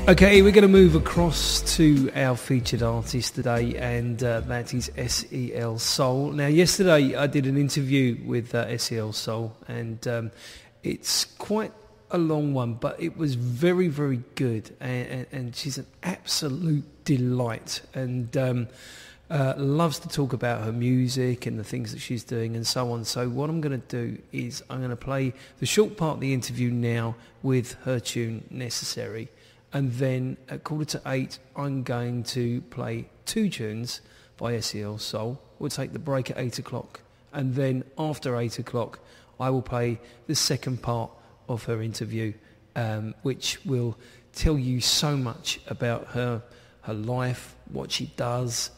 Okay, we're going to move across to our featured artist today, and that is S.E.L. Now, yesterday I did an interview with S.E.L, and it's quite a long one, but it was very, very good, and she's an absolute delight, and loves to talk about her music and the things that she's doing and so on. So what I'm going to do is I'm going to play the short part of the interview now with her tune Necessary. And then at 7:45, I'm going to play 2 tunes by S.E.L. We'll take the break at 8 o'clock. And then after 8 o'clock, I will play the second part of her interview, which will tell you so much about her life, what she does.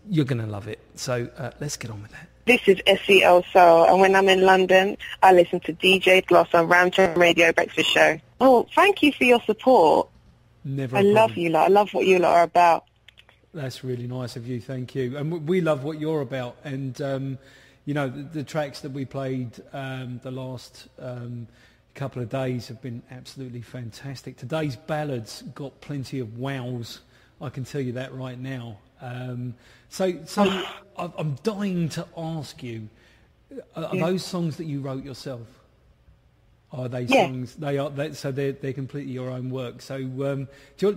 You're going to love it. So let's get on with that. This is S.E.L, and when I'm in London, I listen to DJ Gloss on Ramjam Radio Breakfast Show. Oh, thank you for your support. Never. I love you lot. I love what you lot are about. That's really nice of you. Thank you. And we love what you're about. And, you know, the tracks that we played the last couple of days have been absolutely fantastic. Today's ballads got plenty of wows. I can tell you that right now. So I'm dying to ask you, are those songs that you wrote yourself? Are they songs? They are. So they're completely your own work. So do you want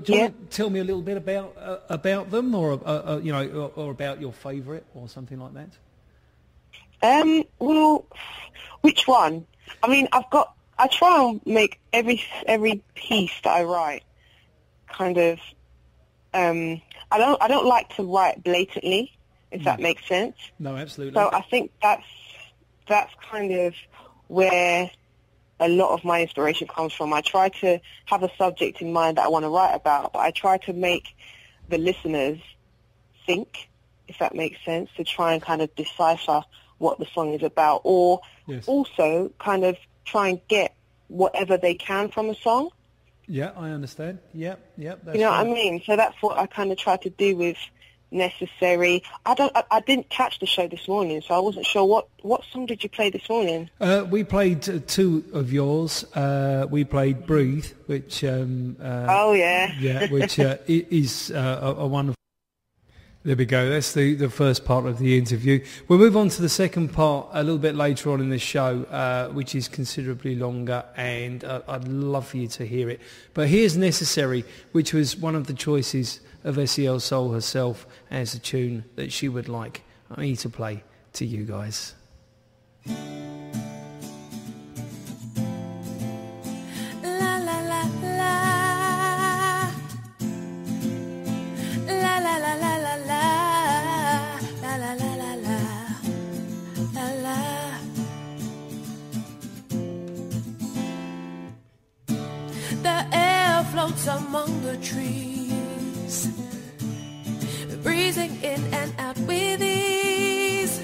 to tell me a little bit about them, or you know, or about your favourite, or something like that? Well, which one? I mean, I try and make every piece that I write kind of. I don't like to write blatantly, if that makes sense. No, absolutely. So I think that's kind of where a lot of my inspiration comes from. I try to have a subject in mind that I want to write about, but I try to make the listeners think, if that makes sense, to try and kind of decipher what the song is about, or also kind of try and get whatever they can from a song. Yeah, I understand. Yeah. That's you know what I mean? So that's what I kind of try to do with Necessary. I didn't catch the show this morning, so I wasn't sure what song did you play this morning. We played 2 of yours. We played Breathe, which which is a wonderful. There we go. That's the first part of the interview. We'll move on to the second part a little bit later on in the show, which is considerably longer, and I'd love for you to hear it. But here's Necessary, which was one of the choices of S.E.L Soul herself as a tune that she would like me to play to you guys. Floats among the trees, breezing in and out with ease.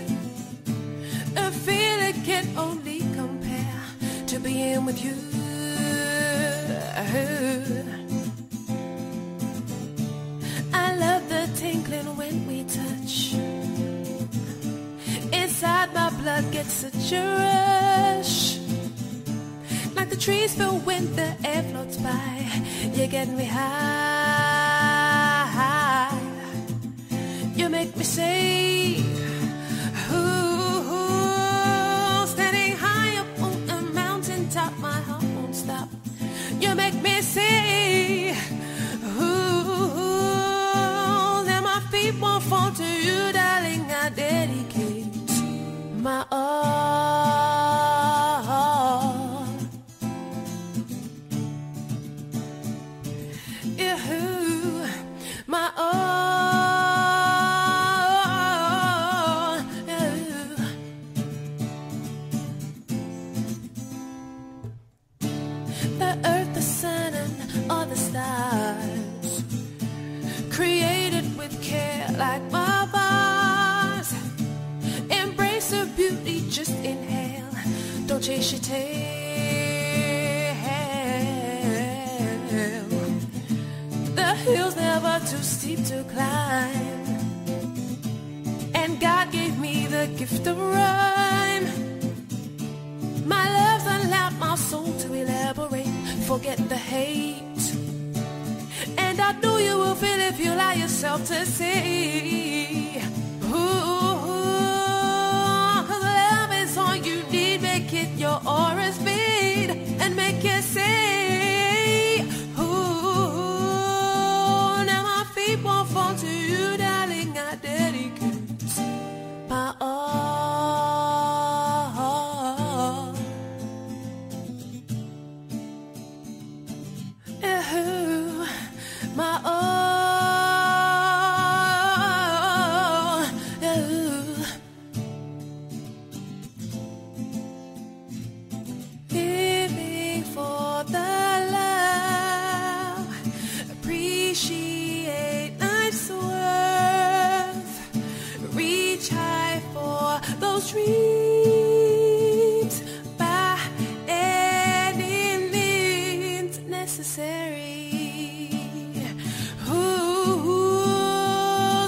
A feeling can only compare to being with you. I love the tingling when we touch. Inside my blood gets such a rush. Like the trees feel when the air floats by. You get me high. You make me say, ooh, standing high up on a mountain top, my heart won't stop. You make me say, ooh, then my feet won't fall to you, darling. I dedicate my all. My all, the earth, the sun, and all the stars, created with care like my bars. Embrace her beauty, just inhale, don't chase your tail. The hill's never too steep to climb, and God gave me the gift of rhyme. My love's allowed my soul to elaborate, forget the hate, And I know you will feel if you allow yourself to see. Love is all you need. Make it your aura speed and make it say, now my feet won't fall to you, darling. I dedicate my all. My all. Living for the love, appreciate life's worth, reach high for those dreams by any means necessary.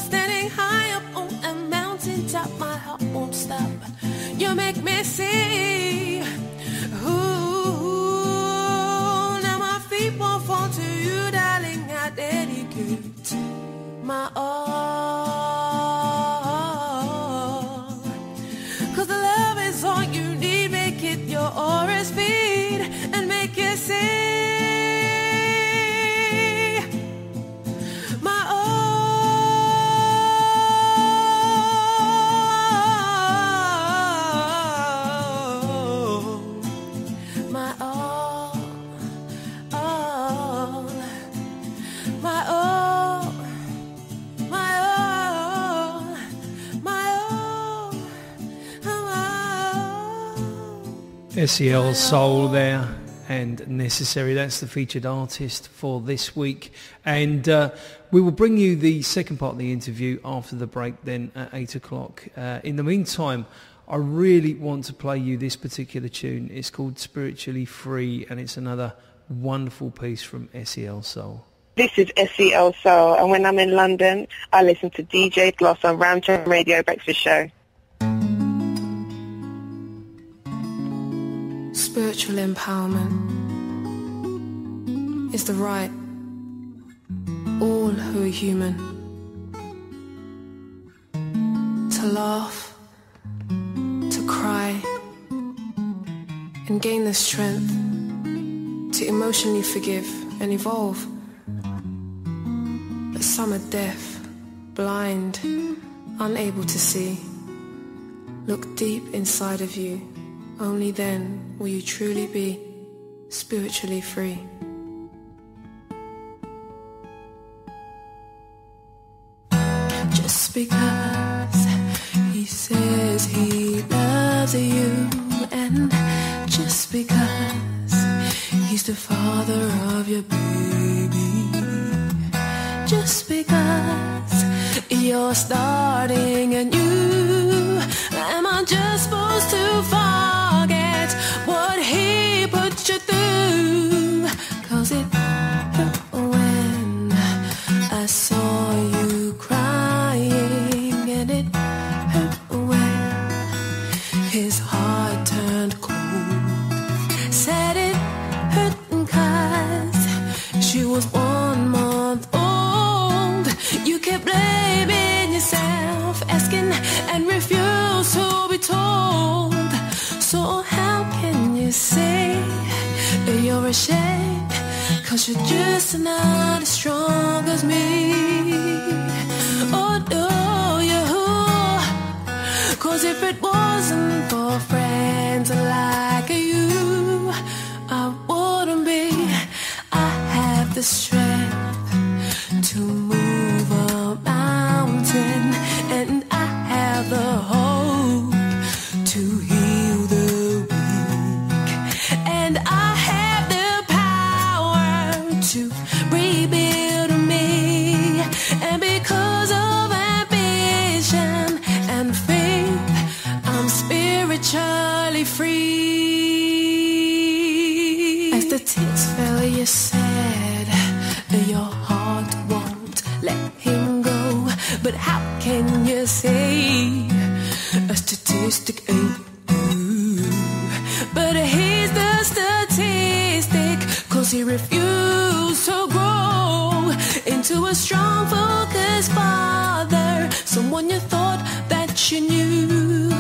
Standing high up on a mountain top, my heart won't stop. You make me see. Now my feet won't fall to you, darling. I dedicate my all. 'Cause the love is all you need. Make it your aura speed and make it say, my all. My all. All. My all. My all. My all. S.E.L. Soul there, and Necessary. That's the featured artist for this week. And we will bring you the second part of the interview after the break then at 8 o'clock. In the meantime, I really want to play you this particular tune. It's called Spiritually Free, and it's another wonderful piece from S.E.L. Soul. This is S.E.L. Soul, and when I'm in London, I listen to DJ Gloss on Ramjam Radio Breakfast Show. Spiritual empowerment is the right, all who are human, to laugh, to cry, and gain the strength to emotionally forgive and evolve. But some are deaf, blind, unable to see. Look deep inside of you. Only then will you truly be spiritually free. Just because he says he loves you, and just because he's the father of your baby, just because you're starting anew, am I just supposed to forget what he put you through? 'Cause it hurt when I saw you crying, and it hurt when his heart turned cold. Said it hurt 'cause she was 1 month old. You kept blaming yourself, asking and refused to be told. So how can you say you're ashamed? 'Cause you're just not as strong as me. Oh no, you. 'Cause if it wasn't for friends like you, I wouldn't be. I have the strength to move a mountain, and I have the hope to heal the weak, and I have the power to rebuild me. And because of ambition and faith, I'm spiritually free. As the tears fell, you said your heart won't let him go. But how can you say a statistic ain't true? But he's the statistic, 'cause he refused to grow. into a strong, focused father, someone you thought that you knew.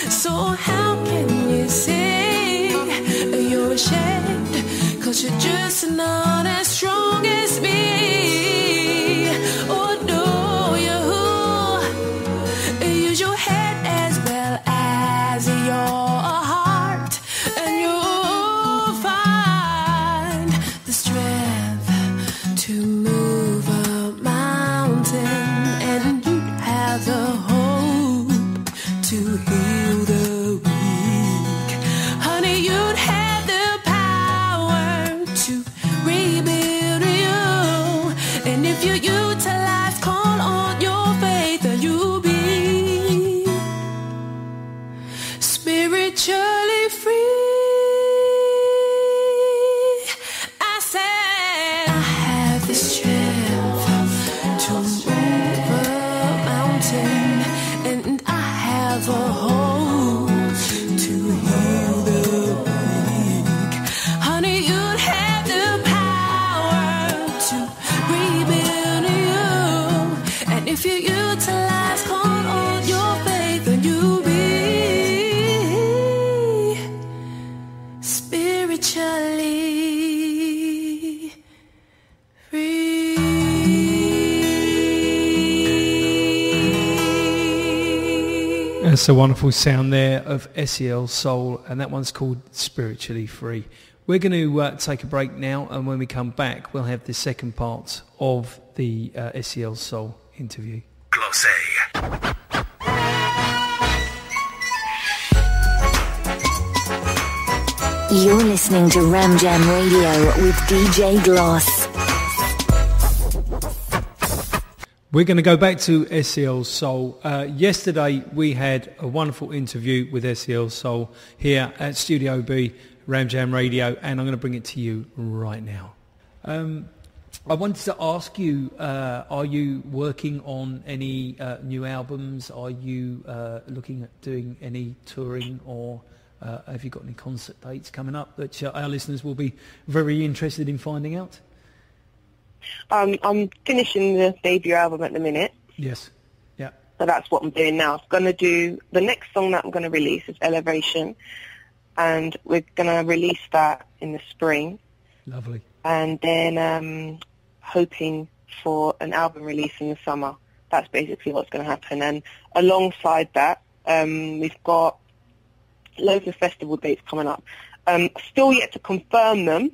So how can you say you're ashamed? 'Cause you're just not as strong as me. Oh no, you use your head as well as your heart, and you'll find the strength to move a mountain, and you have the hope to heal the weak. Honey, you'd have the power to rebuild you, and if you utilize, call on your faith, then you'll be spiritually free. I said I have the strength to move a mountain, and I have a hope to heal the weak. Honey, you'd have the power to rebuild you, and if you utilize, call on your faith, then you'll be spiritually free. That's a wonderful sound there of S.E.L. Soul, and that one's called Spiritually Free. We're going to take a break now, and when we come back, we'll have the second part of the S.E.L. Soul interview. Glossy. You're listening to Ramjam Radio with DJ Gloss. We're going to go back to S.E.L. Soul. Yesterday we had a wonderful interview with S.E.L. Soul here at Studio B, Ramjam Radio, and I'm going to bring it to you right now. I wanted to ask you, are you working on any new albums? Are you looking at doing any touring, or have you got any concert dates coming up that our listeners will be very interested in finding out? I'm finishing the debut album at the minute. Yes. Yeah. So that's what I'm doing now. I'm going to do, the next song that I'm going to release is Elevation, and we're going to release that in the spring. Lovely. And then hoping for an album release in the summer. That's basically what's going to happen. And alongside that, we've got loads of festival dates coming up. Still yet to confirm them,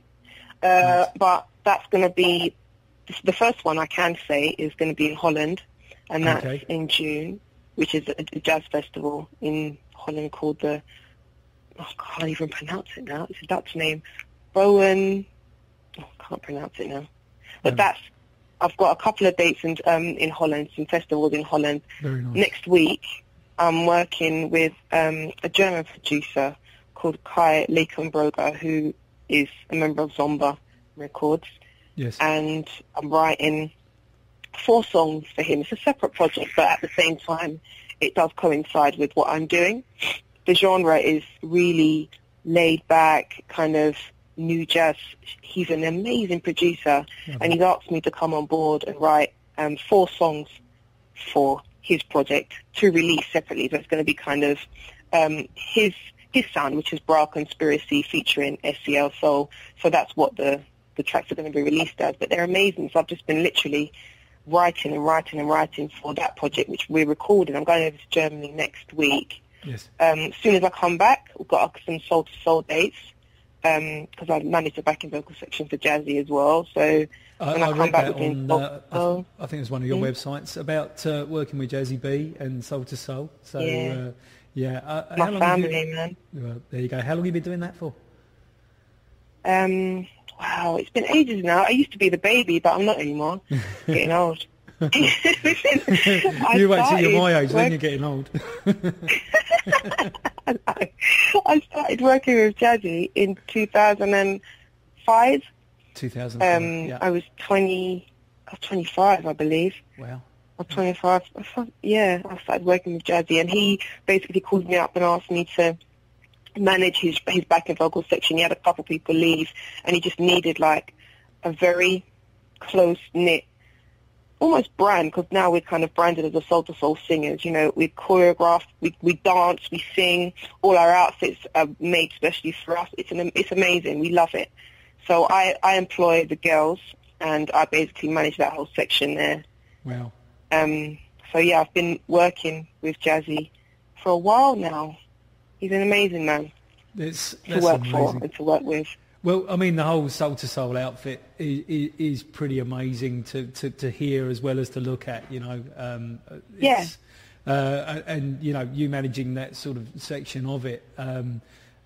but that's going to be, the first one I can say is going to be in Holland, and that's in June, which is a jazz festival in Holland called I can't even pronounce it now. It's a Dutch name. Bowen, I can't pronounce it now. But I've got a couple of dates in Holland, some festivals in Holland. Very nice. Next week, I'm working with a German producer called Kai Lekenbroger, who is a member of Zomba Records. Yes. And I'm writing 4 songs for him. It's a separate project, but at the same time, it does coincide with what I'm doing. The genre is really laid back, kind of new jazz. He's an amazing producer, and he's asked me to come on board and write 4 songs for his project to release separately. So it's going to be kind of his sound, which is Bra Conspiracy featuring S.E.L. Soul. So that's what the tracks are going to be released as. But they're amazing. So I've just been literally writing for that project, which we're recording. I'm going over to Germany next week. Yes. As soon as I come back, we've got some Soul to Soul dates, because I've managed the backing vocal section for Jazzy as well. So when I come back on, I think it was one of your websites about working with Jazzy B and Soul to Soul. So yeah, my family, man. Well, there you go. How long have you been doing that for? Wow, it's been ages now. I used to be the baby, but I'm not anymore. Getting old. You wait till you're my age, then you're getting old. I started working with Jazzy in 2005. 2005, yeah. I was 25, I believe. Wow. I was 25. I started working with Jazzy, and he basically called me up and asked me to manage his backing vocal section. He had a couple people leave, and he just needed like a very close-knit, almost brand, because now we're kind of branded as a Soul to Soul singers. You know, we choreograph, we dance, we sing. All our outfits are made specially for us. It's amazing. We love it. So I employ the girls, and I basically manage that whole section there. Wow. So yeah, I've been working with Jazzy for a while now. He's an amazing man That's to work amazing. for and to work with. Well, I mean, the whole Soul to Soul outfit is pretty amazing to hear as well as to look at, you know. Yeah. And, you know, you managing that sort of section of it,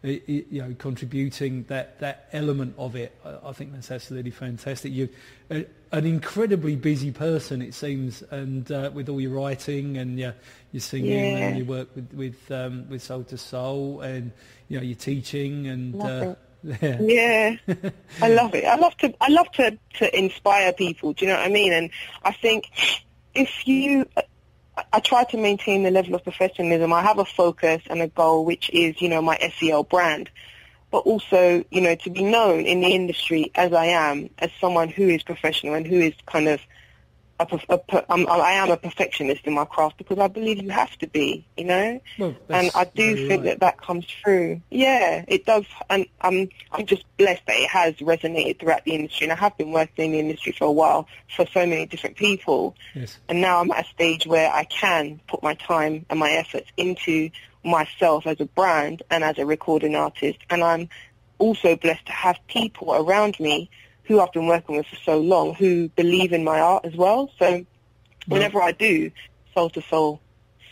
you know, contributing that element of it, I think that's absolutely fantastic. You're an incredibly busy person, it seems, and with all your writing and your singing and your work with Soul to Soul, and, you know, your teaching and... Yeah, I love it. I love to inspire people. Do you know what I mean? And I think I try to maintain the level of professionalism. I have a focus and a goal, which is, you know, my S.E.L. brand, but also, you know, to be known in the industry as I am, as someone who is professional and who is kind of I am a perfectionist in my craft, because I believe you have to be, you know. Well, and I do think that comes through. Yeah, it does. And I'm just blessed that it has resonated throughout the industry. And I have been working in the industry for a while for so many different people. Yes. And now I'm at a stage where I can put my time and my efforts into myself as a brand and as a recording artist. And I'm also blessed to have people around me who I've been working with for so long, who believe in my art as well. So whenever I do Soul to Soul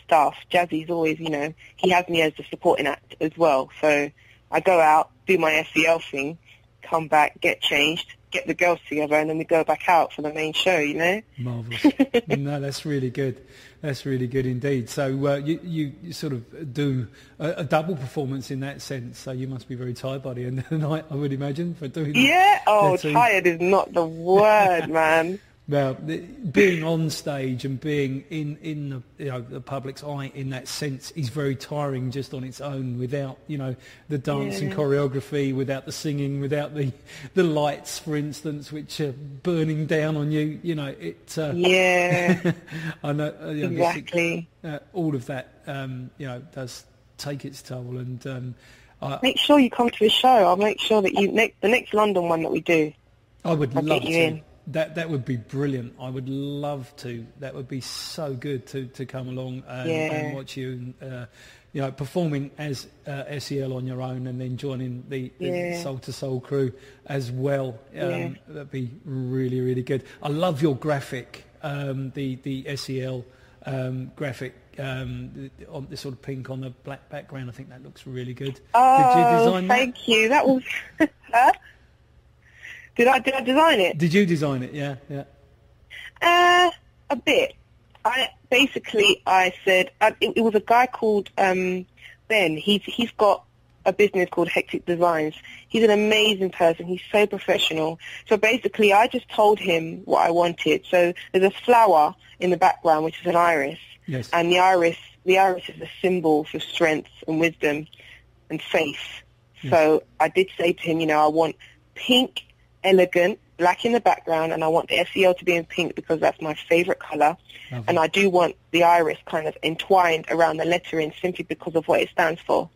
stuff, Jazzy's always, you know, he has me as the supporting act as well. So I go out, do my S.E.L. thing, come back, get changed, get the girls together, and then we go back out for the main show, you know? Marvellous. No, that's really good. That's really good indeed. So you sort of do a double performance in that sense, so you must be very tired by the end of the night, I would imagine, for doing that. Yeah, tired is not the word, man. Well, being on stage and being in the, you know, the public's eye in that sense is very tiring just on its own, without, you know, the dance and choreography, without the singing, without the lights, for instance, which are burning down on you. You know, it. I know. Exactly. All of that, you know, does take its toll, and make sure you come to the show. I'll make sure that the next London one that we do. I would love get you to. in. That would be brilliant. I would love to. That would be so good to come along and watch you, you know, performing as S.E.L. on your own, and then joining the Soul to Soul crew as well. That'd be really, really good. I love your graphic, the S.E.L. Graphic, on the sort of pink on the black background. I think that looks really good. Oh, did you design that? Thank you. That was. Huh? Did I design it? Did you design it? Yeah. A bit. I said it was a guy called Ben. He's got a business called Hectic Designs. He's an amazing person. He's so professional. So basically, I just told him what I wanted. So there's a flower in the background, which is an iris. Yes. And the iris is a symbol for strength and wisdom and faith. Yes. So I did say to him, you know, I want pink, elegant, black in the background, and I want the S.E.L. to be in pink because that's my favourite colour. Lovely. And I do want the iris kind of entwined around the lettering simply because of what it stands for.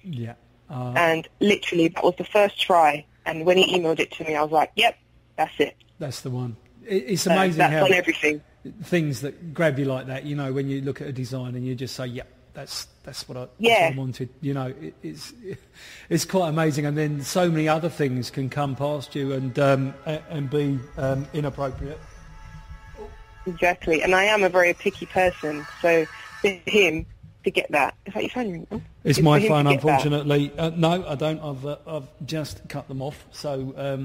Yeah. And literally, that was the first try. And when he emailed it to me, I was like, yep, that's it. That's the one. It's amazing that's how on everything. Things that grab you like that, you know, when you look at a design and you just say, yep, that's what I wanted. You know, it's quite amazing, and then so many other things can come past you and be inappropriate. Exactly, and I am a very picky person, so for him to get that, is that your phone ringing? It's my phone, unfortunately. No, I don't. I've just cut them off, so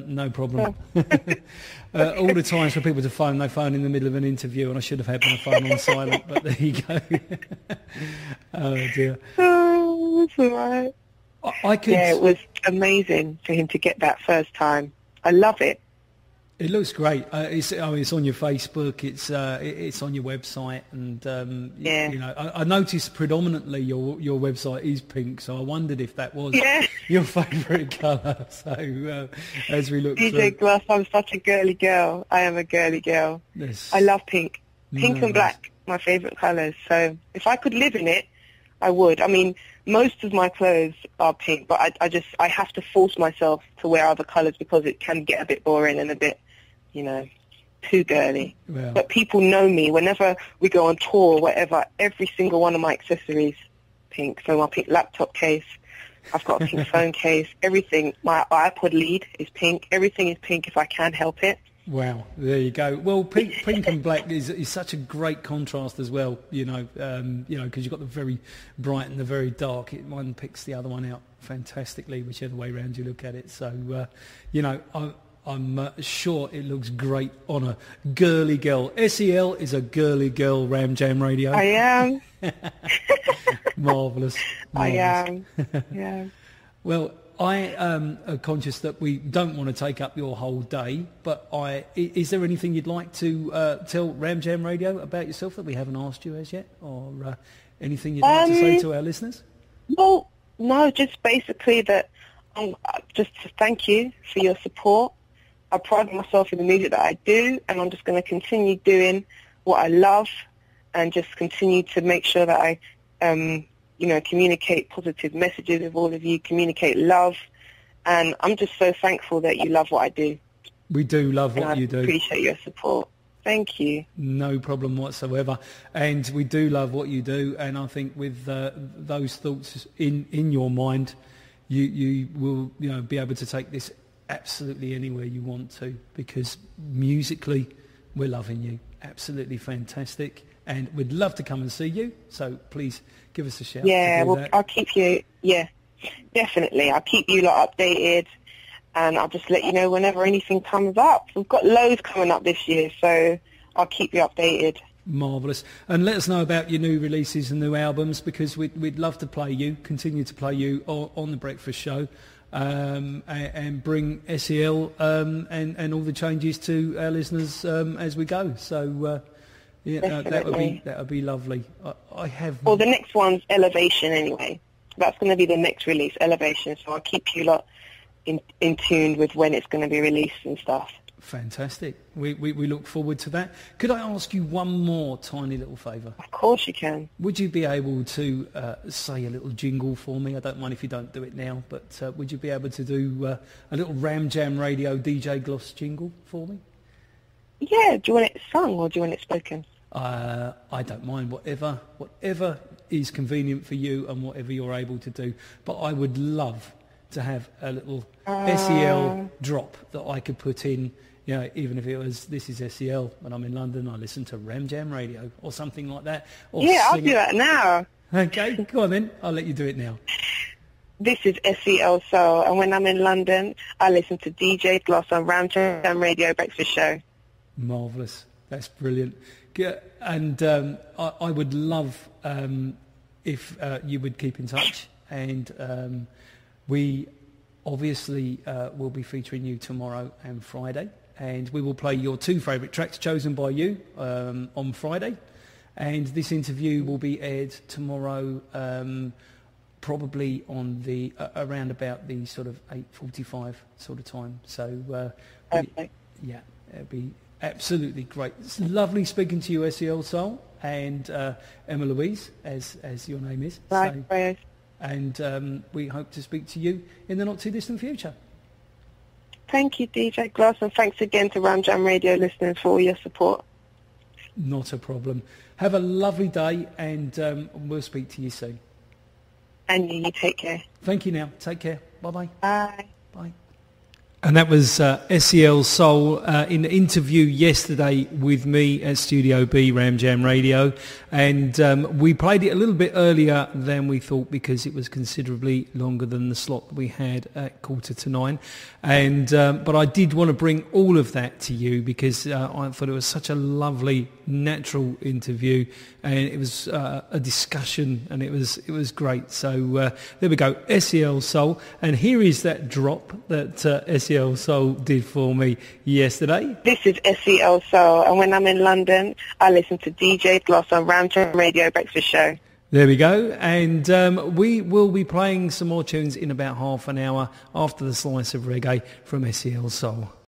no problem. All the times for people to phone, they phone in the middle of an interview, and I should have had my phone on silent, but there you go. Oh dear. Oh, that's all right. I could. Yeah, it was amazing for him to get that first time. I love it. It looks great. It's on your Facebook. It's on your website, and you know, I noticed predominantly your website is pink, so I wondered if that was your favourite colour. So as we look DJ Gloss, I'm such a girly girl. I am a girly girl. Yes. I love pink. Pink and black, my favourite colours. So if I could live in it, I would. I mean, most of my clothes are pink, but I have to force myself to wear other colours because it can get a bit boring and a bit, you know, too girly. Well, but people know me. Whenever we go on tour or whatever, every single one of my accessories pink. So my pink laptop case, I've got a pink phone case, everything. My iPod lead is pink. Everything is pink if I can help it. Wow, there you go. Well, pink and black is such a great contrast as well, you know, because you've got the very bright and the very dark. One picks the other one out fantastically, whichever way around you look at it. So, you know, I'm sure it looks great on a girly girl. S.E.L. is a girly girl, Ramjam Radio. I am. Marvellous. I am. Yeah. Well, I am conscious that we don't want to take up your whole day, but is there anything you'd like to tell Ramjam Radio about yourself that we haven't asked you as yet, or anything you'd like to say to our listeners? Well, no, just basically that just to thank you for your support. I pride myself in the music that I do, and I'm just going to continue doing what I love and just continue to make sure that I you know, communicate positive messages with all of you, communicate love, and I'm just so thankful that you love what I do. We do love what you do. I appreciate your support. Thank you. No problem whatsoever. And we do love what you do, and I think with those thoughts in your mind, you will, you know, be able to take this absolutely anywhere you want to, because musically we're loving you. Absolutely fantastic. And we'd love to come and see you, so please give us a shout. Yeah, well, I'll keep you, definitely. I'll keep you lot updated, and I'll just let you know whenever anything comes up. We've got loads coming up this year, so I'll keep you updated. Marvellous. And let us know about your new releases and new albums, because we'd love to continue to play you on The Breakfast Show, and bring S.E.L. and all the changes to our listeners as we go. So... yeah, that would be lovely. I have. Well, the next one's Elevation anyway. That's going to be the next release, Elevation. So I'll keep you lot in tune with when it's going to be released and stuff. Fantastic. We look forward to that. Could I ask you one more tiny little favour? Of course you can. Would you be able to say a little jingle for me? I don't mind if you don't do it now, but would you be able to do a little Ramjam Radio DJ Gloss jingle for me? Yeah. Do you want it sung or do you want it spoken? I don't mind, whatever is convenient for you and whatever you're able to do. But I would love to have a little S.E.L. drop that I could put in, you know, even if it was, this is S.E.L. when I'm in London, I listen to Ramjam Radio or something like that. Or yeah, I'll do that now. Okay, go on then. I'll let you do it now. This is S.E.L. Soul, and when I'm in London, I listen to DJ Gloss on Ramjam Radio Breakfast Show. Marvellous. That's brilliant. And I would love if you would keep in touch, and we obviously will be featuring you tomorrow and Friday, and we will play your two favourite tracks chosen by you on Friday, and this interview will be aired tomorrow, probably on the around about the sort of 8:45 sort of time. So yeah, it'll be absolutely great. It's lovely speaking to you, S.E.L. Soul, and Emma Louise, as your name is. Right, so, and we hope to speak to you in the not too distant future. Thank you, DJ Gloss, and thanks again to Ramjam Radio listeners for all your support. Not a problem. Have a lovely day, and we'll speak to you soon. And you take care. Thank you now. Take care. Bye-bye. Bye. Bye. And that was S.E.L. Soul in an interview yesterday with me at Studio B, Ramjam Radio. And we played it a little bit earlier than we thought, because it was considerably longer than the slot we had at 9:15. And but I did want to bring all of that to you because I thought it was such a lovely natural interview, and it was a discussion, and it was great. So there we go, S.E.L. Soul, and here is that drop that S.E.L. Soul did for me yesterday. This is S.E.L. Soul, and when I'm in London, I listen to DJ Gloss on Ramjam Radio Breakfast Show. There we go, and we will be playing some more tunes in about half an hour after the slice of reggae from S.E.L. Soul.